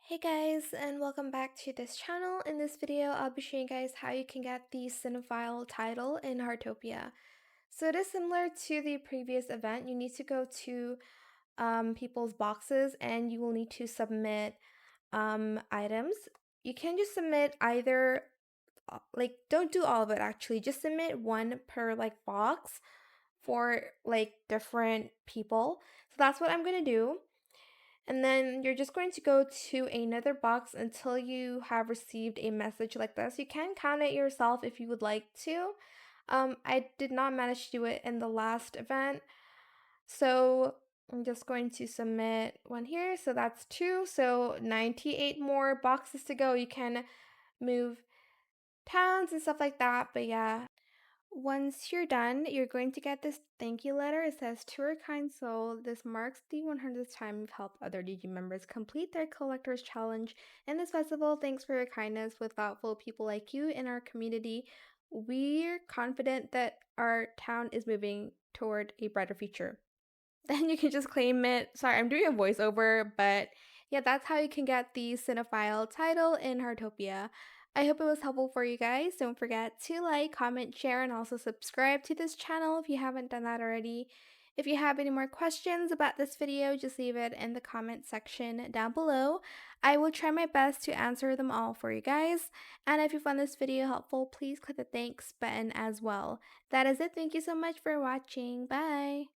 Hey guys, and welcome back to this channel. In this video, I'll be showing you guys how you can get the Cinephile title in Heartopia. So it is similar to the previous event. You need to go to people's boxes and you will need to submit items. You can just submit either, don't do all of it actually. Just submit one per box for different people. So that's what I'm gonna do. And then you're just going to go to another box until you have received a message like this. You can count it yourself if you would like to. I did not manage to do it in the last event. So I'm just going to submit one here. So that's two. So 98 more boxes to go. You can move towns and stuff like that. But yeah, once you're done, you're going to get this thank you letter. It says, "To our kind soul, this marks the 100th time you've helped other DG members complete their collector's challenge. In this festival, thanks for your kindness. With thoughtful people like you in our community, we're confident that our town is moving toward a brighter future." Then you can just claim it. Sorry, I'm doing a voiceover, but yeah, that's how you can get the Cinephile title in Heartopia. I hope it was helpful for you guys. Don't forget to like, comment, share, and also subscribe to this channel if you haven't done that already. If you have any more questions about this video, just leave it in the comment section down below. I will try my best to answer them all for you guys. And if you found this video helpful, please click the thanks button as well. That is it. Thank you so much for watching. Bye!